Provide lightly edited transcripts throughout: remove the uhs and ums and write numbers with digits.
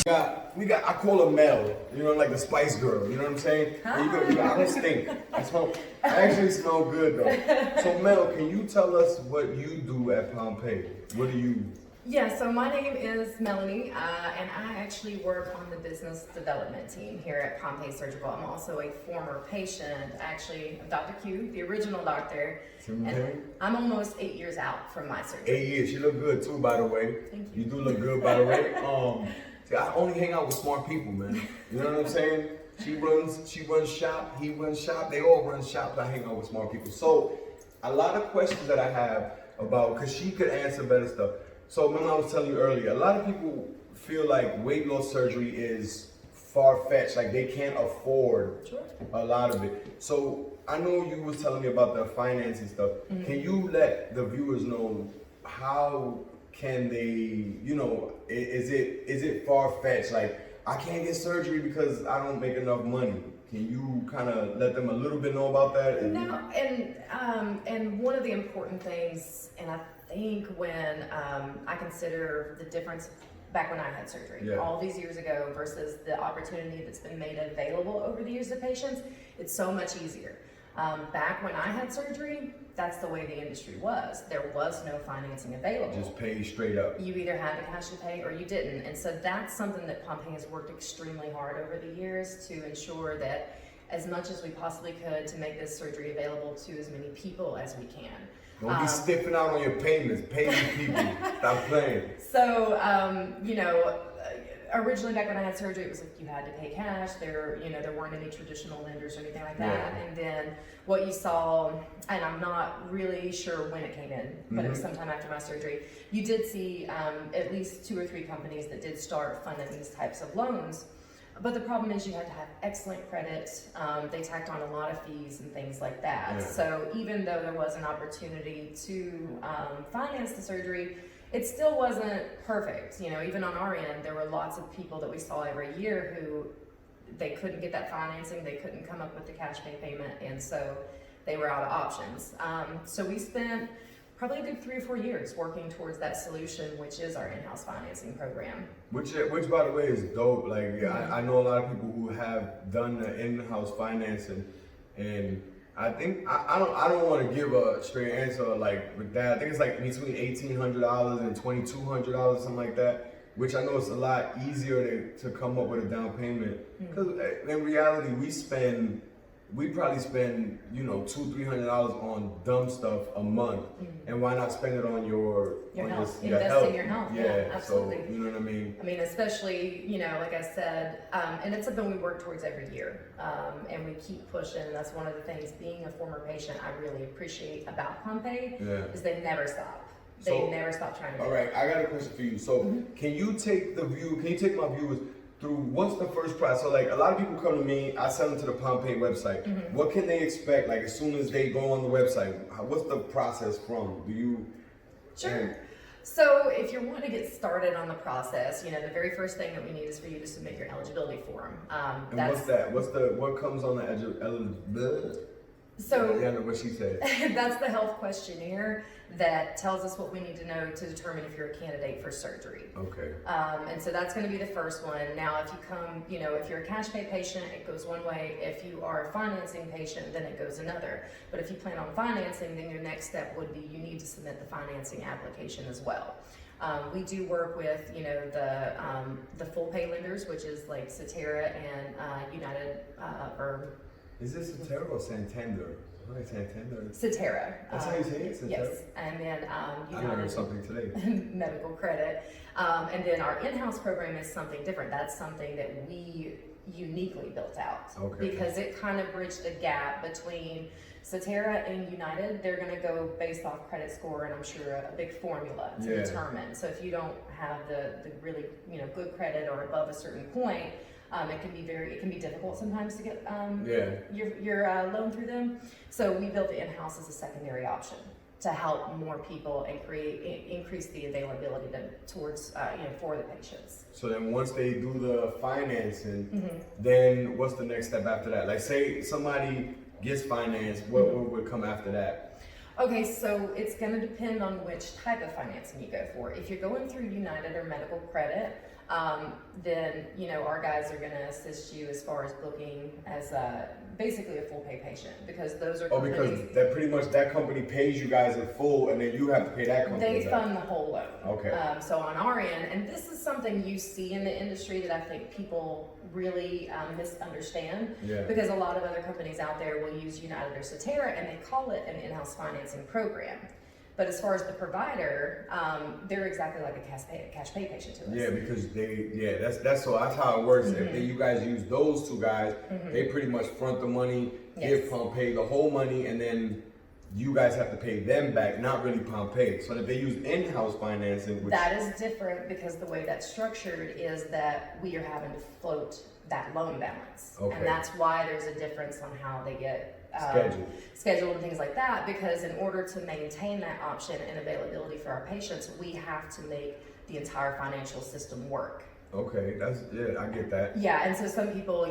I call her Mel, you know, like the Spice Girl, you know what I'm saying? I don't stink. I actually smell good though. So Mel, can you tell us what you do at Pompeii? What do you? Yeah, so my name is Melanie, and I actually work on the business development team here at Pompeii Surgical. I'm also a former patient, actually, of Dr. Q, the original doctor. And I'm almost 8 years out from my surgery. 8 years. You look good too, by the way. Thank you. You do look good, by the way. See, I only hang out with smart people, man. You know what I'm saying? She runs shop, he runs shop, they all run shop. I hang out with smart people. So, a lot of questions that I have about, because she could answer better stuff. So, remember I was telling you earlier, a lot of people feel like weight loss surgery is far-fetched, like they can't afford a lot of it. So, I know you was telling me about the financing stuff. Mm-hmm. Can you let the viewers know how can they, you know, is it far-fetched? Like, I can't get surgery because I don't make enough money. Can you kind of let them a little bit know about that? And one of the important things, and I think when I consider the difference back when I had surgery, all these years ago versus the opportunity that's been made available over the years to patients, it's so much easier. Back when I had surgery, that's the way the industry was. There was no financing available. Just pay straight up. You either had the cash to pay or you didn't. And so that's something that Pompeii has worked extremely hard over the years to ensure that as much as we possibly could to make this surgery available to as many people as we can. Don't be stiffing out on your payments. Pay the people. Stop playing. So, you know, originally back when I had surgery, it was like you had to pay cash. There weren't any traditional lenders or anything like that. Yeah. And then what you saw, and I'm not really sure when it came in, but it was sometime after my surgery. You did see at least 2 or 3 companies that did start funding these types of loans. But the problem is you had to have excellent credit. They tacked on a lot of fees and things like that. Yeah. So even though there was an opportunity to finance the surgery, it still wasn't perfect. You know, even on our end, there were lots of people that we saw every year who they couldn't get that financing, they couldn't come up with the cash pay payment, and so they were out of options. So we spent probably a good 3 or 4 years working towards that solution, which is our in-house financing program. Which by the way is dope. Like I know a lot of people who have done the in-house financing, and I think I don't want to give a straight answer like with that. I think it's like between $1,800 and $2,200, something like that. Which I know it's a lot easier to come up with a down payment. Because in reality, we probably spend $200-300 on dumb stuff a month, and why not spend it on your health? Your Invest health. in your health. Yeah, absolutely. So you know what I mean. I mean, especially like I said, and it's something we work towards every year, and we keep pushing. And that's one of the things. Being a former patient, I really appreciate about Pompeii is they never stop. They never stop trying to. All right, I got a question for you. So can you take my viewers through what's the first process? So like a lot of people come to me, I send them to the Pompeii website. What can they expect like as soon as they go on the website? What's the process from? Do you? Sure. So if you want to get started on the process, the very first thing that we need is for you to submit your eligibility form. And what's that? What comes on the eligibility? So yeah, I know what she said. That's the health questionnaire that tells us what we need to know to determine if you're a candidate for surgery. Okay. And so that's going to be the first one. Now, if you come, if you're a cash pay patient, it goes one way. If you are a financing patient, then it goes another. But if you plan on financing, then your next step would be you need to submit the financing application as well. We do work with, the full pay lenders, which is like Cetera and United or. Is this Cetera or Santander? Like Santander. Cetera. That's how you say it? Cetera? Yes. And then I learned something today. Medical credit. And then our in-house program is something different. That's something that we uniquely built out. Okay. Because it kind of bridged the gap between Cetera and United. They're going to go based off credit score, and I'm sure a big formula to determine. So if you don't have the really good credit or above a certain point, it can be difficult sometimes to get your loan through them. So we built the in-house as a secondary option to help more people and increase the availability towards for the patients. So then once they do the financing, then what's the next step after that? Like say somebody gets financed, what would come after that? Okay, so it's going to depend on which type of financing you go for. If you're going through United or Medical Credit, then our guys are going to assist you as far as booking as basically a full pay patient, because those are companies, because that pretty much that company pays you guys in full, and then you have to pay that company. they fund the whole loan. Okay. So on our end, and this is something you see in the industry that I think people really misunderstand, because a lot of other companies out there will use United or Cetera and they call it an in-house financing program. But as far as the provider, they're exactly like a cash pay patient to us. Yeah, because that's how it works. Mm-hmm. If you guys use those two guys, Mm-hmm. they pretty much front the money, Yes. give Pompeii the whole money, and then you guys have to pay them back, not really Pompeii. So if they use in-house financing, which that is different, because the way that's structured is that we are having to float that loan balance. Okay. And that's why there's a difference on how they get scheduled and things like that, because in order to maintain that option and availability for our patients, we have to make the entire financial system work. Okay, I get that. Yeah, and so some people,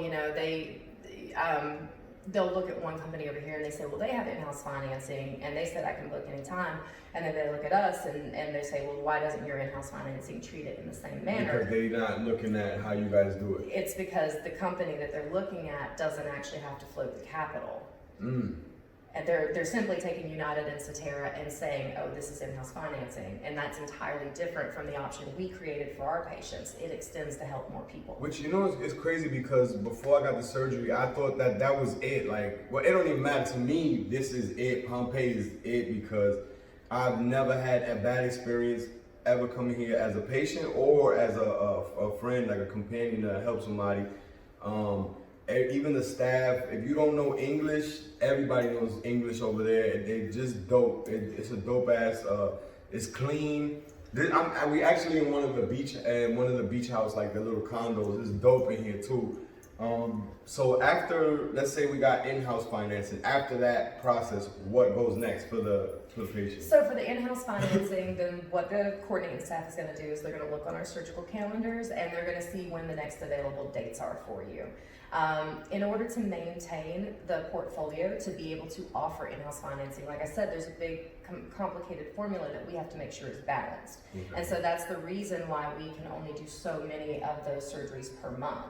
they'll look at one company over here and they say, well, they have in-house financing and they said I can book anytime. And then they look at us and they say, well, why doesn't your in-house financing treat it in the same manner? Because they're not looking at how you guys do it. It's because the company that they're looking at doesn't actually have to float the capital. And they're simply taking United and Cetera and saying, oh, this is in-house financing. And that's entirely different from the option we created for our patients. It extends to help more people. Which, it's crazy, because before I got the surgery, I thought that was it. Like, well, it don't even matter to me. This is it. Pompeii is it, because I've never had a bad experience ever coming here as a patient or as a friend, like a companion to help somebody. Even the staff, if you don't know English, everybody knows English over there. They're just dope. It's a dope ass. It's clean. We actually in one of the beach house, like the little condos. It's dope in here too. So after, let's say we got in-house financing, after that process, what goes next for the patient? So for the in-house financing, then what the coordinating staff is going to do is they're going to look on our surgical calendars and they're going to see when the next available dates are for you. In order to maintain the portfolio to be able to offer in-house financing, like I said, there's a big complicated formula that we have to make sure is balanced. And so that's the reason why we can only do so many of those surgeries per month.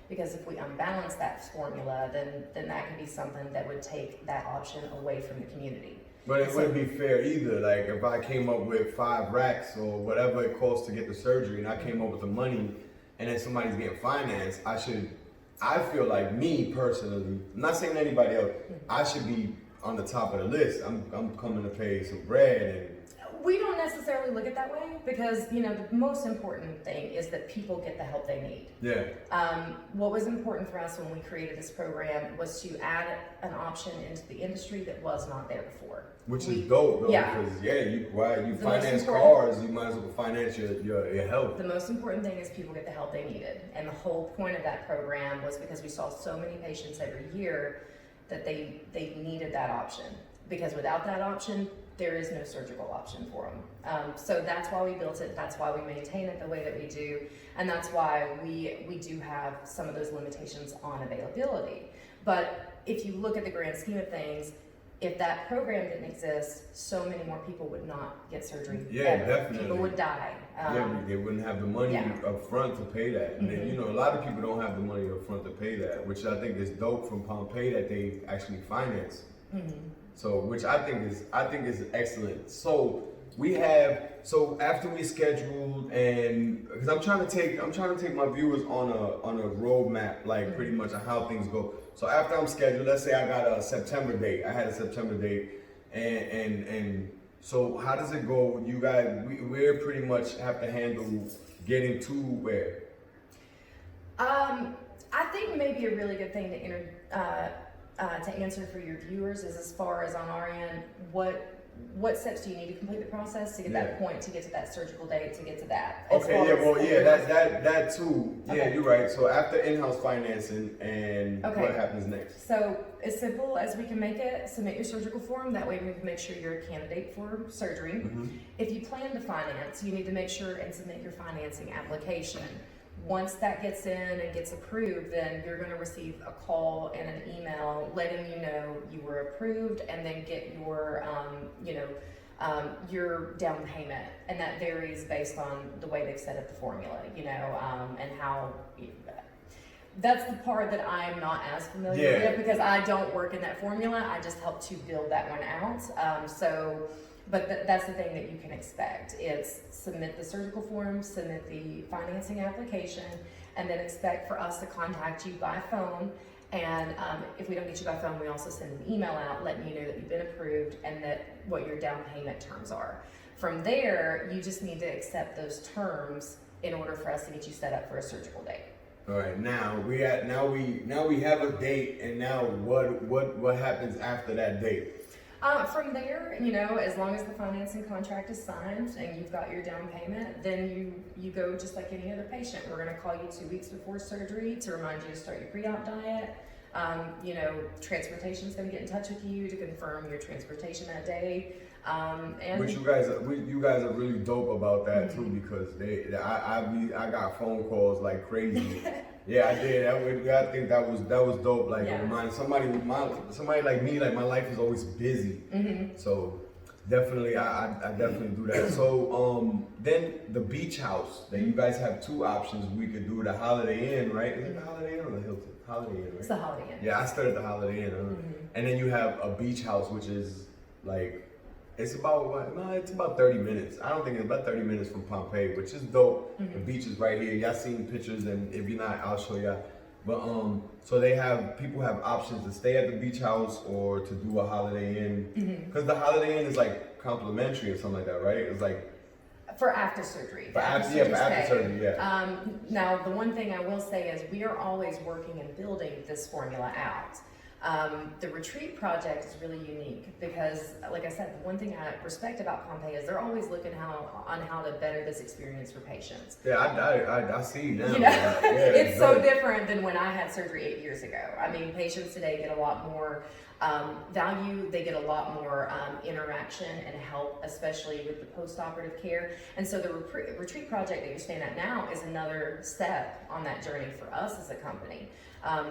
Because if we unbalance that formula, then that could be something that would take that option away from the community. But it wouldn't be fair either. Like, if I came up with 5 racks or whatever it costs to get the surgery, and I came up with the money, and then somebody's getting financed, I feel like, me personally, I'm not saying anybody else, I should be on the top of the list. I'm coming to pay some bread. And we don't necessarily look at it that way, because the most important thing is that people get the help they need. Yeah. What was important for us when we created this program was to add an option into the industry that was not there before. Which is dope, though, Yeah. because you finance cars, you might as well finance your health. The most important thing is people get the help they needed, and the whole point of that program was because we saw so many patients every year that they needed that option. Because without that option, there is no surgical option for them. So that's why we built it, that's why we maintain it the way that we do, and that's why we do have some of those limitations on availability. But if you look at the grand scheme of things, if that program didn't exist, so many more people would not get surgery. Yeah, ever. definitely. People would die. They wouldn't have the money up front to pay that. And then, a lot of people don't have the money up front to pay that, which I think is dope from Pompeii that they actually finance. So, which I think is excellent. So after we scheduled, and because I'm trying to take my viewers on a roadmap, like pretty much on how things go. So after I'm scheduled, let's say I got a September date. I had a September date, and so how does it go? You guys, we pretty much have to handle getting to where? I think maybe a really good thing to answer for your viewers is, as far as on our end, what steps do you need to complete the process to get that point, to get to that surgical date, to get to that? That too. Yeah, Okay. you're right. So after in-house financing, and what happens next? So as simple as we can make it, submit your surgical form. That way we can make sure you're a candidate for surgery. If you plan to finance, you need to make sure and submit your financing application. Once that gets in and gets approved, then you're going to receive a call and an email letting you know you were approved, and then get your, your down payment, and that varies based on the way they've set up the formula, and how. That's the part that I'm not as familiar with because I don't work in that formula. I just help to build that one out. But that's the thing that you can expect. It's submit the surgical form, submit the financing application, and then expect for us to contact you by phone. And if we don't get you by phone, we also send an email out letting you know that you've been approved and that what your down payment terms are. From there, you just need to accept those terms in order for us to get you set up for a surgical date. All right, now we have a date, and now what happens after that date? From there, as long as the financing contract is signed and you've got your down payment, then you go just like any other patient. We're going to call you 2 weeks before surgery to remind you to start your pre-op diet. Transportation is going to get in touch with you to confirm your transportation that day. And which you guys are really dope about that too, because I got phone calls like crazy. Yeah, I did. I think that was dope. Like remind somebody like me, like my life is always busy. So definitely, I definitely do that. So then the beach house. Then you guys have two options. We could do the Holiday Inn, right? Is it the Holiday Inn or the Hilton? Holiday Inn, right? It's the Holiday Inn. Yeah, I stayed at the Holiday Inn. And then you have a beach house, which is like. It's about 30 minutes. I don't think it's about 30 minutes from Pompeii, which is dope. The beach is right here. Y'all seen pictures, and if you're not, I'll show y'all. But so people have options to stay at the beach house or to do a Holiday Inn. Because the Holiday Inn is like complimentary or something like that, right? It's like for after surgery. For after surgery, yeah. Now the one thing I will say is we are always working and building this formula out. The retreat project is really unique because, like I said, the one thing I respect about Pompeii is they're always looking on how to better this experience for patients. Yeah, I see now. It's so different than when I had surgery 8 years ago. I mean, patients today get a lot more value. They get a lot more interaction and help, especially with the post-operative care. And so the retreat project that you're staying at now is another step on that journey for us as a company.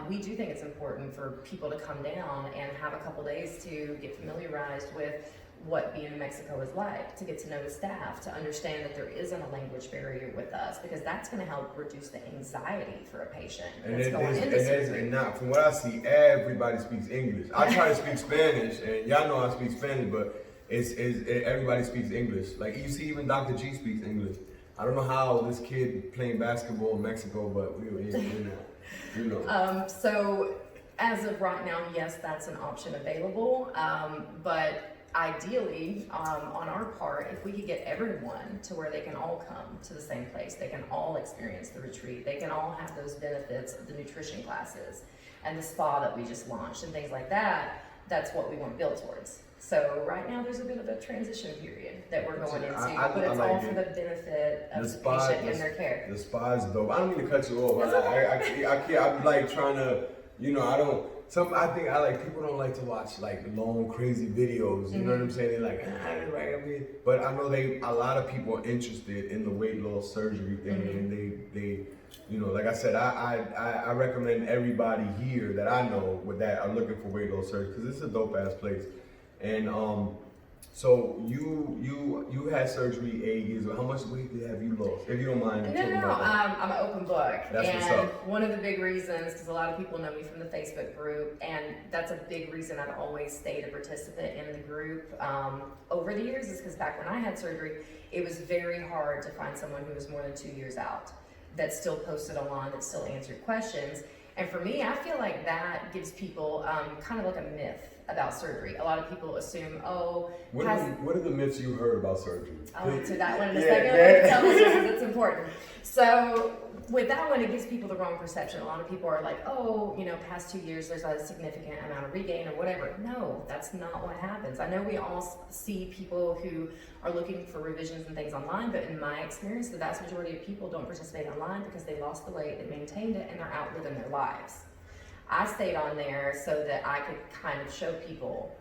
We do think it's important for people to come down and have a couple days to get familiarized with what being in Mexico is like, to get to know the staff, to understand that there isn't a language barrier with us, because that's going to help reduce the anxiety for a patient that's going into surgery. And now, from what I see, everybody speaks English. I try to speak Spanish, and y'all know I speak Spanish, but everybody speaks English. Like you see, even Dr. G speaks English. I don't know how this kid playing basketball in Mexico, but we were in. So as of right now, yes, that's an option available. But ideally, on our part, if we could get everyone to where they can all come to the same place, they can all experience the retreat, they can all have those benefits of the nutrition classes and the spa that we just launched and things like that, that's what we want to build towards. So right now there's a bit of a transition period that we're going into, but it's all for the benefit of the patient and their care. The spa is dope. I don't mean to cut you off. I'm like trying to, I think people don't like to watch like long crazy videos. You know what I'm saying? They're like, right. But I know a lot of people are interested in the weight loss surgery thing, and they like I said, I recommend everybody here that I know that are looking for weight loss surgery, because it's a dope ass place. And so you had surgery 8 years ago. How much weight have you lost, if you don't mind? No. I'm an open book. That's and what's up. One of the big reasons, because a lot of people know me from the Facebook group, and that's a big reason I've always stayed a participant in the group over the years, is because back when I had surgery, it was very hard to find someone who was more than 2 years out that still posted online, that still answered questions. And for me, I feel like that gives people kind of like a myth about surgery. A lot of people assume, what are the myths you heard about surgery? I'll answer that one in a second. Let me tell this one because it's important. So with that one, it gives people the wrong perception. A lot of people are like, past 2 years, there's a significant amount of regain or whatever. No, that's not what happens. I know we all see people who are looking for revisions and things online, but in my experience, the vast majority of people don't participate online because they lost the weight, they maintained it, and they're out living their lives. I stayed on there so that I could kind of show people,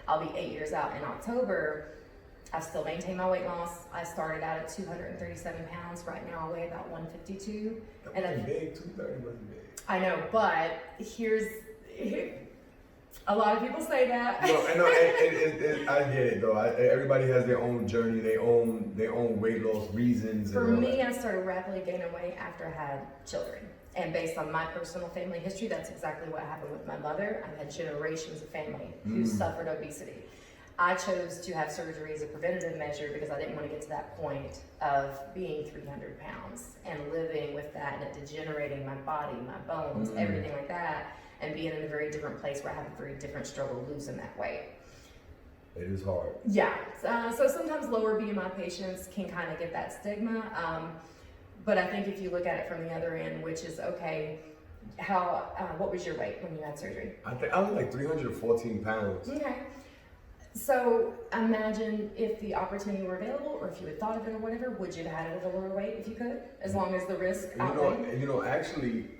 I'll be 8 years out in October. I've still maintained my weight loss. I started out at 237 pounds. Right now I weigh about 152. That wasn't big. 230 wasn't big. I know, but A lot of people say that. No, I get it though. Everybody has their own journey, their own weight loss reasons. For and all me, that. I started rapidly gaining weight after I had children. And based on my personal family history, that's exactly what happened with my mother. I've had generations of family who suffered obesity. I chose to have surgery as a preventative measure because I didn't want to get to that point of being 300 pounds and living with that and it degenerating my body, my bones, everything like that, and being in a very different place where I have a very different struggle losing that weight. It is hard. Yeah, so sometimes lower BMI patients can kind of get that stigma, but I think if you look at it from the other end, which is okay, what was your weight when you had surgery? I think I was like 314 pounds. Okay. So imagine if the opportunity were available, or if you had thought of it or whatever, would you have had it at a lower weight if you could, as long as the risk outweighed?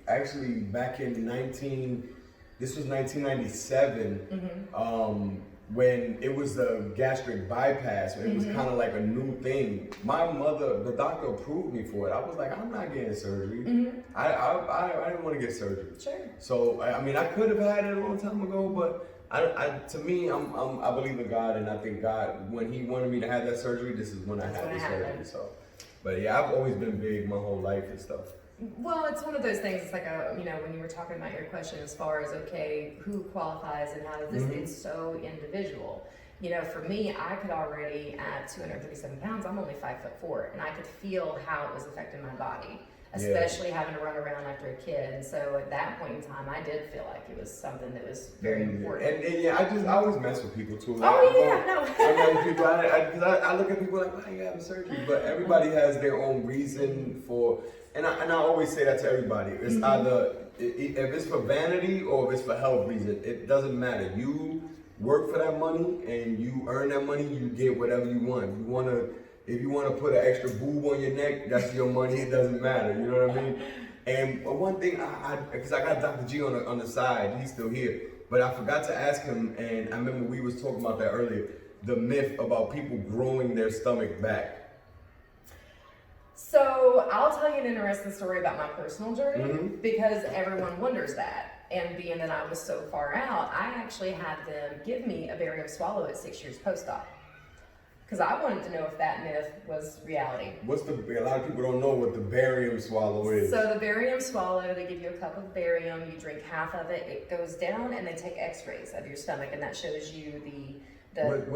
Actually, back in 1997, when it was the gastric bypass, it was kind of like a new thing. My mother, the doctor approved me for it. I was like, I'm not getting surgery. I didn't want to get surgery. Sure. So I mean, I could have had it a long time ago, but to me, I believe in God, and I think God, when He wanted me to have that surgery, this is when I had the surgery. So, but yeah, I've always been big my whole life and stuff. Well, it's one of those things. It's like when you were talking about your question as far as who qualifies and how does this? It's so individual. For me, I could already at 237 pounds. I'm only 5'4", and I could feel how it was affecting my body. Especially having to run around after a kid. And so at that point in time, I did feel like it was something that was very important. And yeah, I always mess with people too. Like, no. I mess with people, because I look at people like, why are you having surgery? But everybody has their own reason for, and I always say that to everybody. It's either, if it's for vanity or if it's for health reason, it doesn't matter. You work for that money and you earn that money, you get whatever you want. If you want to put an extra boob on your neck, that's your money. It doesn't matter. You know what I mean? And one thing, because I got Dr. G on the side, he's still here, but I forgot to ask him, and I remember we was talking about that earlier, the myth about people growing their stomach back. So I'll tell you an interesting story about my personal journey because everyone wonders that. And being that I was so far out, I actually had them give me a barium swallow at 6 years post-op. Because I wanted to know if that myth was reality. A lot of people don't know what the barium swallow is. So the barium swallow, they give you a cup of barium, you drink half of it, it goes down, and they take x-rays of your stomach, and that shows you the sleep.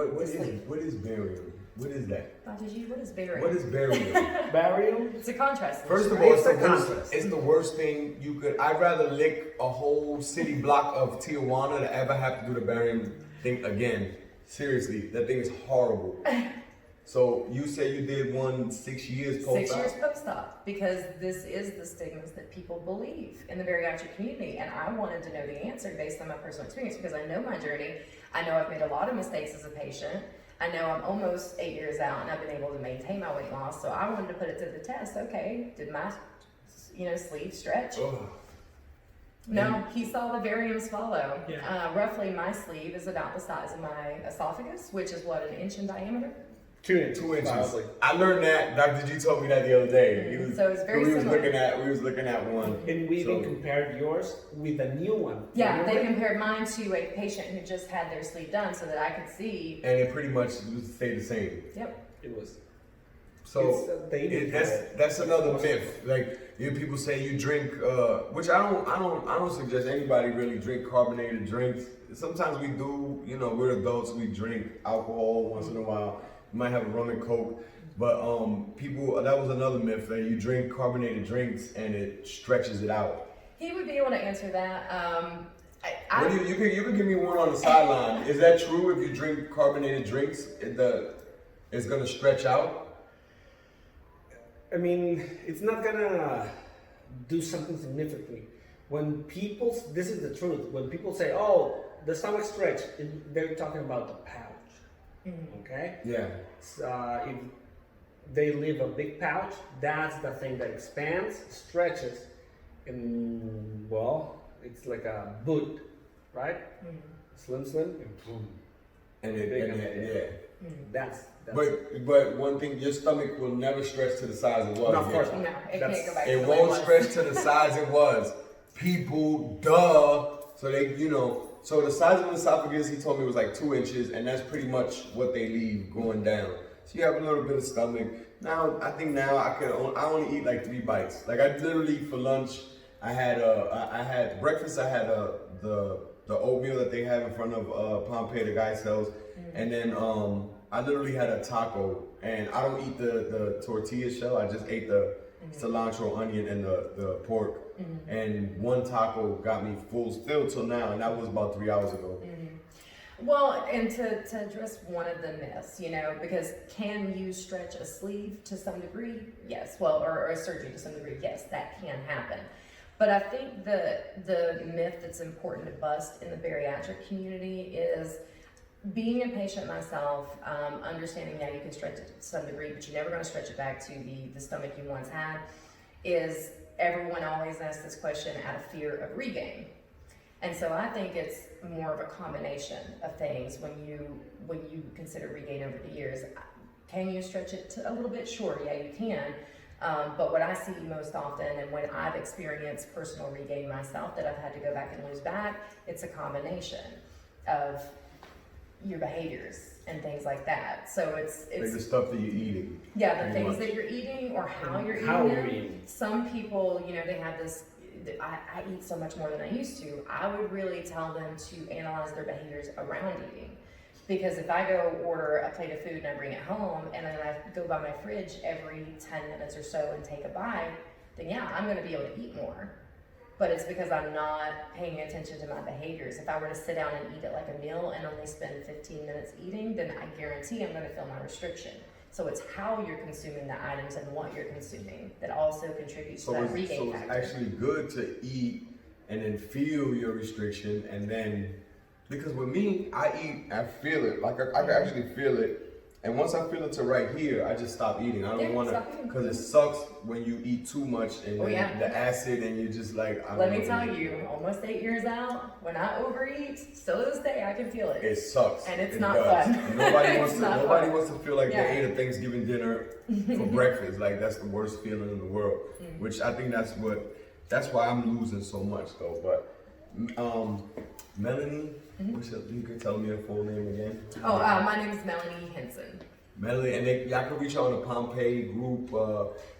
What is barium? What is that? Dr. G, what is barium? What is barium? Barium? It's a contrast. First of all, it's the worst thing you could. I'd rather lick a whole city block of Tijuana to ever have to do the barium thing again. Seriously, that thing is horrible. So you say you did one 6 years post-op? 6 years post-op, because this is the stigmas that people believe in the bariatric community, and I wanted to know the answer based on my personal experience because I know my journey. I know I've made a lot of mistakes as a patient. I know I'm almost 8 years out and I've been able to maintain my weight loss, so I wanted to put it to the test. Okay, did my sleeve stretch? Ugh. No, he saw the barium swallow. Yeah. Roughly my sleeve is about the size of my esophagus, which is what, an inch in diameter? 2 inches. 2 inches. Wow. I learned that. Dr. G told me that the other day. So it's very similar. We was looking at one. And we even compared yours with the new one. Yeah, they Remember? compared mine to a patient who just had their sleeve done so that I could see. And it pretty much stayed the same. Yep. It was. So It's, that's another myth. Like people say you drink, which I don't suggest anybody really drink carbonated drinks. Sometimes we do, we're adults, we drink alcohol once in a while. You might have a rum and coke, but that was another myth that you drink carbonated drinks and it stretches it out. He would be able to answer that. You can give me one on the sideline. Is that true? If you drink carbonated drinks, it's gonna stretch out? I mean, it's not gonna do something significantly. This is the truth. When people say, "Oh, the stomach stretch," they're talking about the pouch. Okay? Yeah. If they leave a big pouch, that's the thing that expands, stretches, and it's like a boot, right? Slim, and boom. That's But one thing, your stomach will never stretch to the size it was. No, of course not. No, it can't go back to It the way it won't was. stretch to the size it was. People, duh. So they, So the size of the esophagus, he told me, was like 2 inches, and that's pretty much what they leave going down. So you have a little bit of stomach. Now, I think now I only eat like 3 bites. Like I literally for lunch, I had breakfast. I had the oatmeal that they have in front of Pompeii, the guy sells, and then I literally had a taco. And I don't eat the tortilla shell. I just ate the cilantro, onion, and the pork. And 1 taco got me full still till now, and that was about 3 hours ago. Well, and to address one of the myths, you know, because can you stretch a sleeve to some degree? Yes. Well, or a surgery to some degree, yes, that can happen. But I think the myth that's important to bust in the bariatric community is being a patient myself, understanding that you can stretch it to some degree, but you're never going to stretch it back to the stomach you once had, is everyone always asks this question out of fear of regain. And so I think it's more of a combination of things when you consider regain over the years. Can you stretch it to a little bit? Sure, yeah, you can. But what I see most often, and when I've experienced personal regain myself that I've had to go back and lose back, it's a combination of your behaviors and things like that. So it's like the stuff that you're eating. Yeah, the things that you're eating or how you're eating them. Some people, you know, they have this, I eat so much more than I used to. I would really tell them to analyze their behaviors around eating. Because if I go order a plate of food and I bring it home and then I go by my fridge every 10 minutes or so and take a bite, then yeah, I'm gonna be able to eat more. But it's because I'm not paying attention to my behaviors. If I were to sit down and eat it like a meal and only spend 15 minutes eating, then I guarantee I'm gonna feel my restriction. So it's how you're consuming the items and what you're consuming that also contributes to that regain factor. So it's actually good to eat and then feel your restriction, and then, because with me, I eat, I feel it. Like I can actually feel it. And once I feel it to right here, I just stop eating. I don't want to, because it sucks when you eat too much and the acid, and you're just like, Let me tell you, almost 8 years out, when I overeat, still to this day, I can feel it. It sucks. And it's not fun. Nobody wants to feel like they ate a Thanksgiving dinner for breakfast. Like that's the worst feeling in the world. Which I think that's why I'm losing so much though. But Melanie, you can tell me your full name again. My name is Melanie Henson. Melanie, and y'all can reach out on the Pompeii group.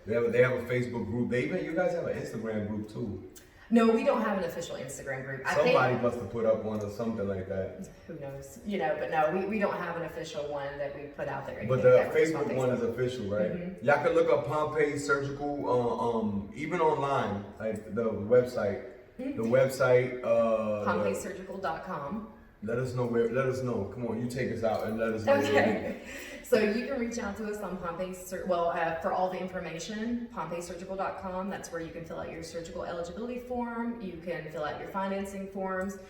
They have a Facebook group. You guys have an Instagram group too. No, we don't have an official Instagram group. Somebody must have put up one or something like that. Who knows? You know, but no, we don't have an official one that we put out there. But the Facebook one is official, right? Y'all can look up Pompeii Surgical, even online, like the website. The website, PompeiiSurgical.com. Let us know. Come on, you take us out and let us know. Okay. So you can reach out to us on for all the information, PompeiiSurgical.com. That's where you can fill out your surgical eligibility form. You can fill out your financing forms.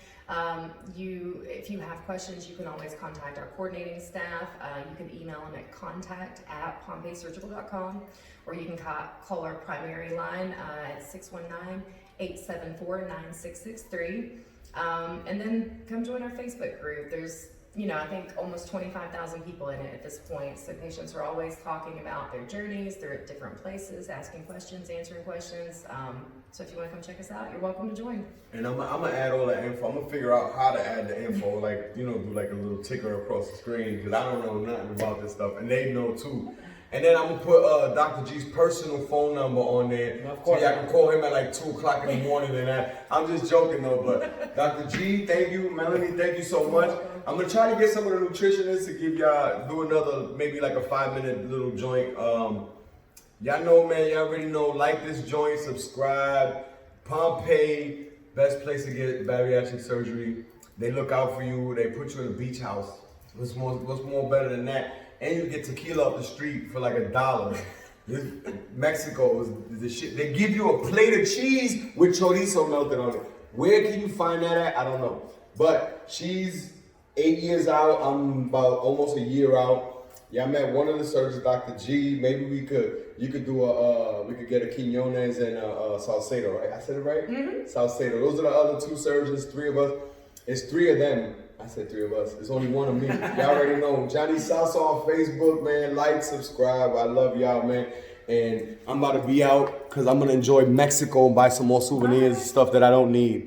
If you have questions, you can always contact our coordinating staff. You can email them at contact@PompeiiSurgical.com, or you can call our primary line at 619-874-9663. And then come join our Facebook group. There's, I think almost 25,000 people in it at this point. So patients are always talking about their journeys. They're at different places, asking questions, answering questions. So if you want to come check us out, you're welcome to join. And I'm gonna add all the info. I'm gonna figure out how to add the info, like, do like a little ticker across the screen, because I don't know nothing about this stuff, and they know too. And then I'm gonna put Dr. G's personal phone number on there, so y'all can call him at like 2 o'clock in the morning. And I'm just joking though, but Dr. G, thank you. Melanie, thank you so much. I'm gonna try to get some of the nutritionists to give y'all, do another, maybe like a 5-minute little joint. Y'all know, man, y'all already know, like this joint, subscribe. Pompeii, best place to get bariatric surgery. They look out for you, they put you in a beach house. What's more better than that? And you get tequila off the street for like $1. Mexico is the shit. They give you a plate of cheese with chorizo melted on it. Where can you find that at? I don't know. But she's 8 years out. I'm about almost a year out. Yeah, I met one of the surgeons, Dr. G. Maybe we could get a Quinones and a Salcedo, right? I said it right? Mm-hmm. Salcedo. Those are the other 2 surgeons, 3 of us. It's 3 of them. I said 3 of us. It's only 1 of me. Y'all already know. Johnny Salsa on Facebook, man. Like, subscribe. I love y'all, man. And I'm about to be out because I'm going to enjoy Mexico and buy some more souvenirs and stuff that I don't need.